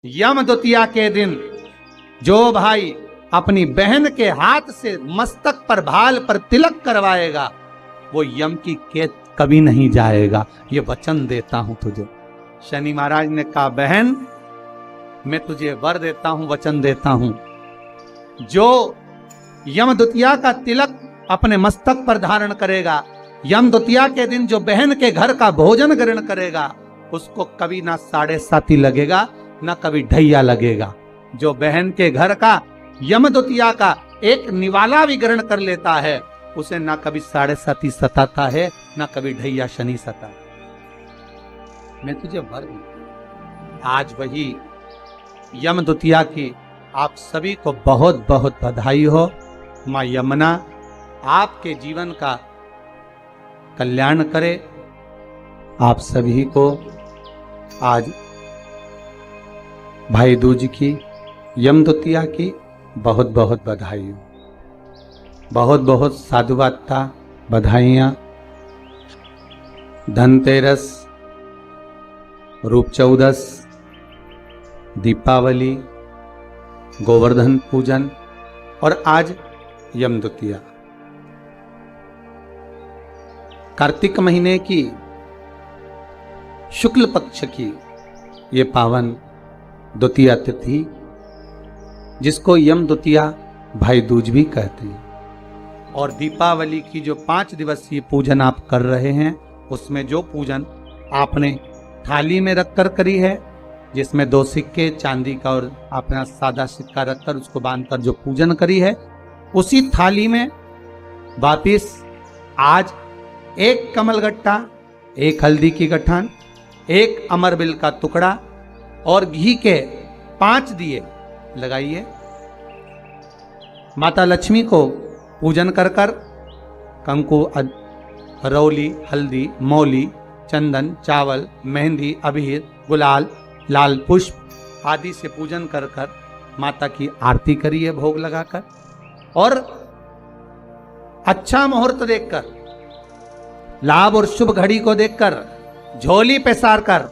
यम द्वितीया के दिन जो भाई अपनी बहन के हाथ से मस्तक पर भाल पर तिलक करवाएगा वो यम की कैद कभी नहीं जाएगा, ये वचन देता हूं तुझे। शनि महाराज ने कहा बहन मैं तुझे वर देता हूं, वचन देता हूं, जो यम द्वितीया का तिलक अपने मस्तक पर धारण करेगा, यम द्वितीया के दिन जो बहन के घर का भोजन ग्रहण करेगा उसको कभी ना 7.5 लगेगा ना कभी ढैया लगेगा। जो बहन के घर का यम द्वितीया का एक निवाला भी ग्रहण कर लेता है उसे ना कभी 7.5 सताता है ना कभी ढैया शनि सता। मैं तुझे वर दूं। आज वही यम द्वितीया की आप सभी को बहुत बहुत बधाई हो। मां यमुना आपके जीवन का कल्याण करे। आप सभी को आज भाई दूज की यम द्वितीया की बहुत बहुत बधाई हो, बहुत बहुत साधुवादता बधाइयाँ। धनतेरस, रूप चौदस, दीपावली, गोवर्धन पूजन और आज यम द्वितीया। कार्तिक महीने की शुक्ल पक्ष की ये पावन द्वितीया तिथि जिसको यम द्वितीया भाई दूज भी कहते हैं, और दीपावली की जो 5 दिवसीय पूजन आप कर रहे हैं उसमें जो पूजन आपने थाली में रखकर करी है, जिसमें 2 सिक्के चांदी का और अपना सादा सिक्का रखकर उसको बांधकर जो पूजन करी है, उसी थाली में वापिस आज 1 कमलगट्टा, 1 हल्दी की गठान, 1 अमरबिल का टुकड़ा और घी के 5 दिए लगाइए। माता लक्ष्मी को पूजन कर कर कंकु, रौली, हल्दी, मौली, चंदन, चावल, मेहंदी, अबीर, गुलाल, लाल पुष्प आदि से पूजन कर कर माता की आरती करिए भोग लगाकर, और अच्छा मुहूर्त देखकर, लाभ और शुभ घड़ी को देखकर झोली पे सार कर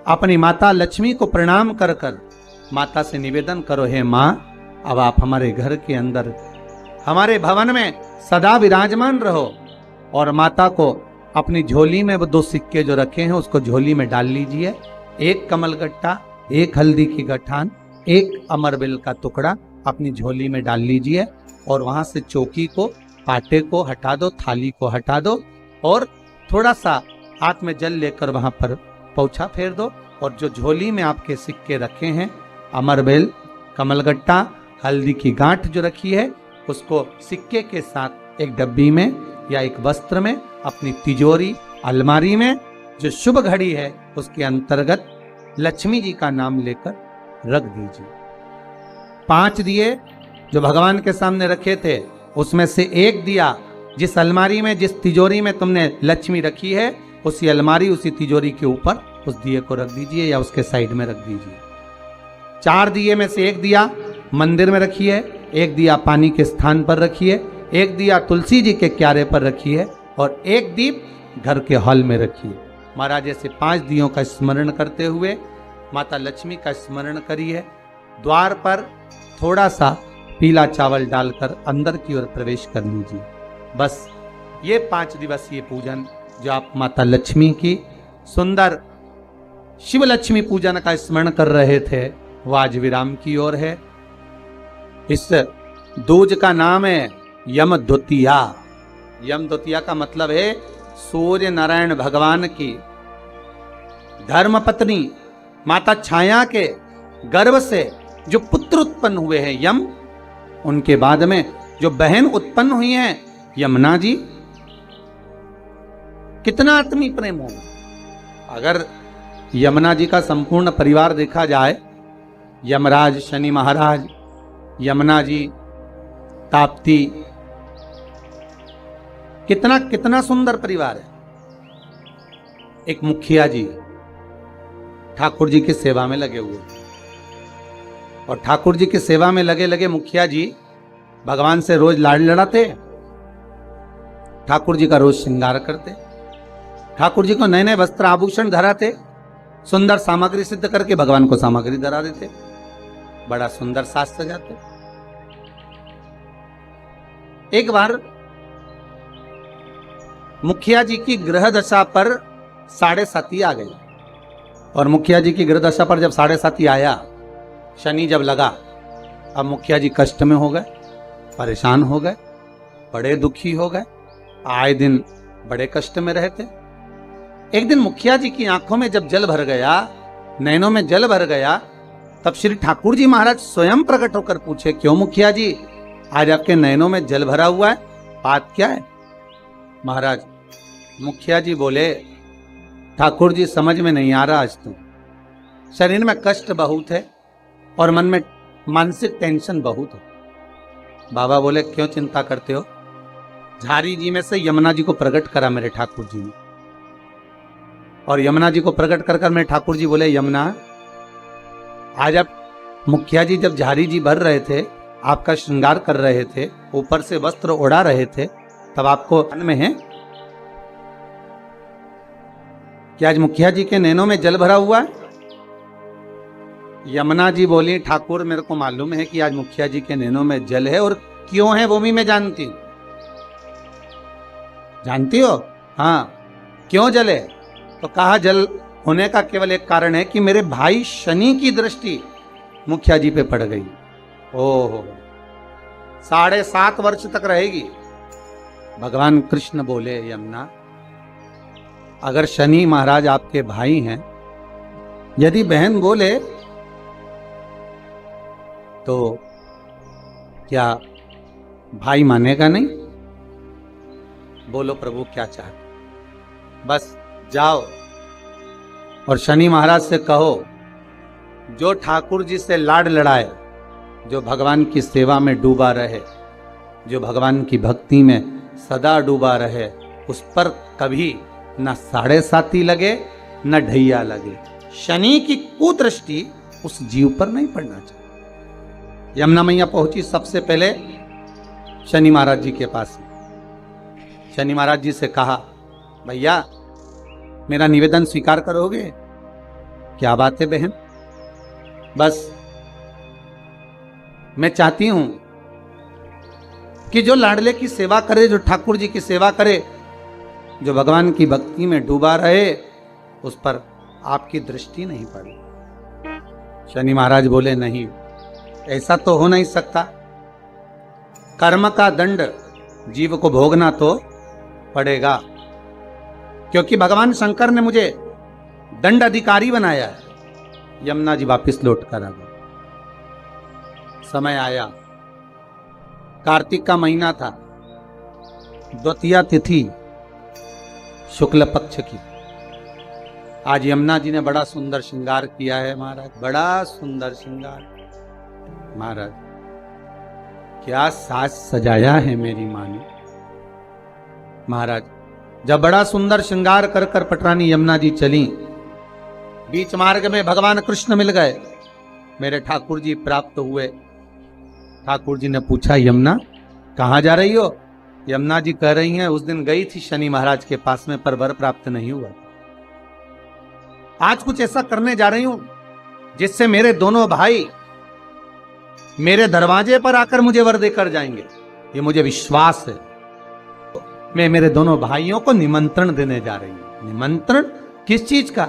अपनी माता लक्ष्मी को प्रणाम कर कर माता से निवेदन करो, हे माँ अब आप हमारे घर के अंदर हमारे भवन में सदा विराजमान रहो, और माता को अपनी झोली में वो 2 सिक्के जो रखे हैं उसको झोली में डाल लीजिए। 1 कमलगट्टा, 1 हल्दी की गठान, 1 अमरबिल का टुकड़ा अपनी झोली में डाल लीजिए, और वहां से चौकी को, पाटे को हटा दो, थाली को हटा दो, और थोड़ा सा हाथ में जल लेकर वहां पर पोछा फेर दो, और जो झोली में आपके सिक्के रखे हैं, अमरबेल, कमलगट्टा, हल्दी की गांठ जो रखी है, उसको सिक्के के साथ एक डब्बी में या एक वस्त्र में अपनी तिजोरी, अलमारी में जो शुभ घड़ी है उसके अंतर्गत लक्ष्मी जी का नाम लेकर रख दीजिए। 5 दिए जो भगवान के सामने रखे थे उसमें से 1 दिया जिस अलमारी में, जिस तिजोरी में तुमने लक्ष्मी रखी है, उसी अलमारी, उसी तिजोरी के ऊपर उस दिए को रख दीजिए या उसके साइड में रख दीजिए। 4 दिए में से 1 दिया मंदिर में रखिए, 1 दिया पानी के स्थान पर रखिए, 1 दिया तुलसी जी के क्यारे पर रखिए, और 1 दीप घर के हॉल में रखिए। महाराज ऐसे 5 दियों का स्मरण करते हुए माता लक्ष्मी का स्मरण करिए। द्वार पर थोड़ा सा पीला चावल डालकर अंदर की ओर प्रवेश कर लीजिए। बस ये 5 दिवसीय पूजन जो आप माता लक्ष्मी की सुंदर शिव लक्ष्मी पूजन का स्मरण कर रहे थे वो आज विराम की ओर है। इस दूज का नाम है यम द्वितीया। यम द्वितीया का मतलब है सूर्य नारायण भगवान की धर्म पत्नी माता छाया के गर्भ से जो पुत्र उत्पन्न हुए हैं यम, उनके बाद में जो बहन उत्पन्न हुई हैं यमुना जी, कितना आत्मी प्रेम हो। अगर यमुना जी का संपूर्ण परिवार देखा जाए, यमराज, शनि महाराज, यमुना जी, ताप्ती, कितना कितना सुंदर परिवार है। एक मुखिया जी ठाकुर जी की सेवा में लगे हुए, और ठाकुर जी की सेवा में लगे लगे मुखिया जी भगवान से रोज लाड़ लड़ाते, ठाकुर जी का रोज श्रृंगार करते, ठाकुर जी को नए नए वस्त्र आभूषण धराते, सुंदर सामग्री सिद्ध करके भगवान को सामग्री धरा देते, बड़ा सुंदर साज सजाते। एक बार मुखिया जी की ग्रह दशा पर 7.5 आ गई, और मुखिया जी की ग्रह दशा पर जब 7.5 आया, शनि जब लगा, अब मुखिया जी कष्ट में हो गए, परेशान हो गए, बड़े दुखी हो गए, आए दिन बड़े कष्ट में रहते। एक दिन मुखिया जी की आंखों में जब जल भर गया, नैनों में जल भर गया, तब श्री ठाकुर जी महाराज स्वयं प्रकट होकर पूछे, क्यों मुखिया जी, आज आपके नैनों में जल भरा हुआ है, बात क्या है? महाराज, मुखिया जी बोले, ठाकुर जी समझ में नहीं आ रहा, आज तो शरीर में कष्ट बहुत है और मन में मानसिक टेंशन बहुत है। बाबा बोले, क्यों चिंता करते हो? झारी जी में से यमुना जी को प्रकट करा मेरे ठाकुर जी ने, और यमुना जी को प्रकट कर मेरे ठाकुर जी बोले, यमुना, आज आप मुखिया जी जब झारी जी भर रहे थे, आपका श्रृंगार कर रहे थे, ऊपर से वस्त्र उड़ा रहे थे, तब आपको मन में है कि आज मुखिया जी के नैनों में जल भरा हुआ है? यमुना जी बोली, ठाकुर मेरे को मालूम है कि आज मुखिया जी के नैनों में जल है, और क्यों है वो भी मैं जानती हूं। जानती हो? हाँ, क्यों जल है? तो कहा, जल होने का केवल एक कारण है कि मेरे भाई शनि की दृष्टि मुखिया जी पे पड़ गई। ओहो, 7.5 वर्ष तक रहेगी। भगवान कृष्ण बोले, यमुना, अगर शनि महाराज आपके भाई हैं, यदि बहन बोले तो क्या भाई मानेगा नहीं? बोलो प्रभु क्या चाहते? बस जाओ और शनि महाराज से कहो, जो ठाकुर जी से लाड लड़ाए, जो भगवान की सेवा में डूबा रहे, जो भगवान की भक्ति में सदा डूबा रहे, उस पर कभी न 7.5 लगे न ढैया लगे। शनि की कुदृष्टि उस जीव पर नहीं पड़ना चाहिए। यमुना मैया पहुंची सबसे पहले शनि महाराज जी के पास। शनि महाराज जी से कहा, भैया मेरा निवेदन स्वीकार करोगे? क्या बात है बहन? बस मैं चाहती हूं कि जो लाडले की सेवा करे, जो ठाकुर जी की सेवा करे, जो भगवान की भक्ति में डूबा रहे, उस पर आपकी दृष्टि नहीं पड़ी। शनि महाराज बोले, नहीं, ऐसा तो हो नहीं सकता। कर्म का दंड जीव को भोगना तो पड़ेगा, क्योंकि भगवान शंकर ने मुझे दंड अधिकारी बनाया है। यमुना जी वापिस लौट कर आ गए। समय आया, कार्तिक का महीना था, द्वितीया तिथि शुक्ल पक्ष की। आज यमुना जी ने बड़ा सुंदर श्रृंगार किया है महाराज, बड़ा सुंदर श्रृंगार। महाराज क्या साज सजाया है मेरी मां ने। महाराज जब बड़ा सुंदर श्रृंगार कर कर पटरानी यमुना जी चली, बीच मार्ग में भगवान कृष्ण मिल गए, मेरे ठाकुर जी प्राप्त हुए। ठाकुर जी ने पूछा, यमुना कहाँ जा रही हो? यमुना जी कह रही हैं, उस दिन गई थी शनि महाराज के पास में, पर वर प्राप्त नहीं हुआ। आज कुछ ऐसा करने जा रही हूं जिससे मेरे दोनों भाई मेरे दरवाजे पर आकर मुझे वर देकर जाएंगे, ये मुझे विश्वास है। मैं मेरे दोनों भाइयों को निमंत्रण देने जा रही हूं। निमंत्रण किस चीज का?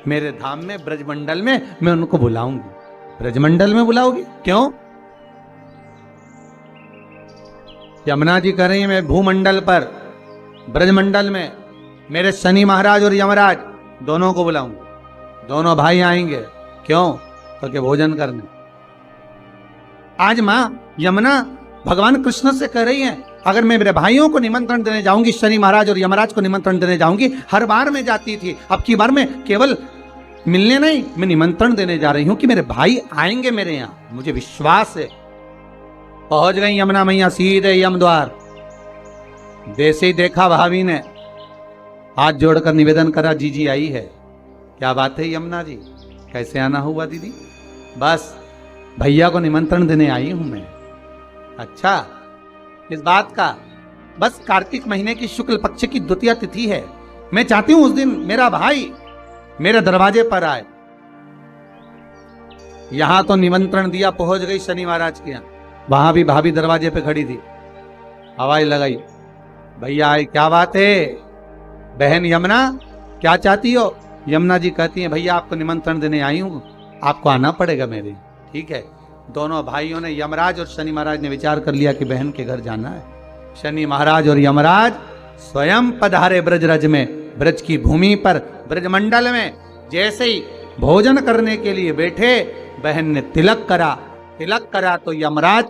मेरे धाम में, ब्रजमंडल में मैं उनको बुलाऊंगी। ब्रजमंडल में बुलाओगी? क्यों? यमुना जी कह रही है, मैं भूमंडल पर, ब्रजमंडल में मेरे शनि महाराज और यमराज दोनों को बुलाऊंगी। दोनों भाई आएंगे। क्यों? क्योंकि भोजन करने। आज मां यमुना भगवान कृष्ण से कह रही है, अगर मैं मेरे भाइयों को निमंत्रण देने जाऊंगी, शनि महाराज और यमराज को निमंत्रण देने जाऊंगी, हर बार मैं जाती थी, अब की बार में केवल मिलने नहीं, मैं निमंत्रण देने जा रही हूं कि मेरे भाई आएंगे मेरे यहां, मुझे विश्वास है। पहुंच गई यमुना मैया सीधे यम द्वार। जैसे ही देखा भाभी ने, हाथ जोड़कर निवेदन करा, जीजी आई है। क्या बात है यमुना जी, कैसे आना हुआ दीदी? बस भैया को निमंत्रण देने आई हूं मैं। अच्छा, इस बात का? बस कार्तिक महीने की शुक्ल पक्ष की द्वितीया तिथि है, मैं चाहती हूं उस दिन मेरा भाई मेरे दरवाजे पर आए। यहां तो निमंत्रण दिया, पहुंच गई शनि महाराज के यहां। वहां भी भाभी दरवाजे पे खड़ी थी, आवाज लगाई, भैया आए, क्या बात है बहन यमुना, क्या चाहती हो? यमुना जी कहती हैं, भैया आपको निमंत्रण देने आई हूं, आपको आना पड़ेगा मेरे। ठीक है। दोनों भाइयों ने, यमराज और शनि महाराज ने विचार कर लिया कि बहन के घर जाना है। शनि महाराज और यमराज स्वयं पधारे ब्रजरज में, ब्रज की भूमि पर, ब्रजमंडल में। जैसे ही भोजन करने के लिए बैठे, बहन ने तिलक करा। तिलक करा तो यमराज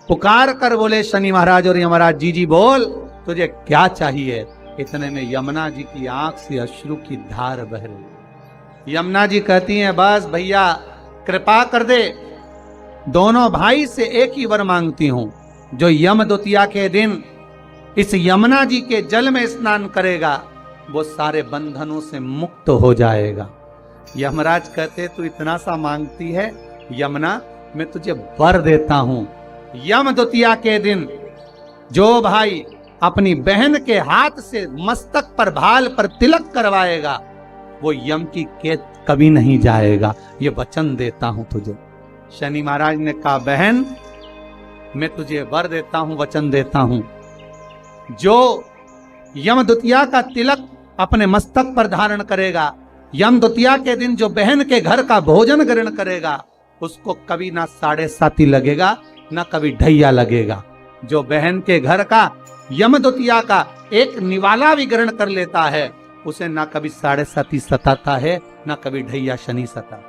पुकार कर बोले, शनि महाराज और यमराज, जी जी बोल, तुझे क्या चाहिए? इतने में यमुना जी की आंख से अश्रु की धार बह रही। यमुना जी कहती हैं, बस भैया कृपा कर दे, दोनों भाई से एक ही वर मांगती हूं, जो यम द्वितीया के दिन इस यमुना जी के जल में स्नान करेगा, वो सारे बंधनों से मुक्त हो जाएगा। यमराज कहते, तू इतना सा मांगती है यमुना, मैं तुझे वर देता हूं। यम द्वितीया के दिन जो भाई अपनी बहन के हाथ से मस्तक पर, भाल पर तिलक करवाएगा, वो यम की कैद कभी नहीं जाएगा, ये वचन देता हूं तुझे। शनि महाराज ने कहा, बहन मैं तुझे वर देता हूं, वचन देता हूं, जो यम द्वितीया का तिलक अपने मस्तक पर धारण करेगा, यम द्वितीया के दिन जो बहन के घर का भोजन ग्रहण करेगा, उसको कभी ना 7.5 लगेगा, ना कभी ढैया लगेगा। जो बहन के घर का यम द्वितीया का एक निवाला भी ग्रहण कर लेता है, उसे ना कभी 7.5 सताता है, ना कभी ढैया शनि सताता।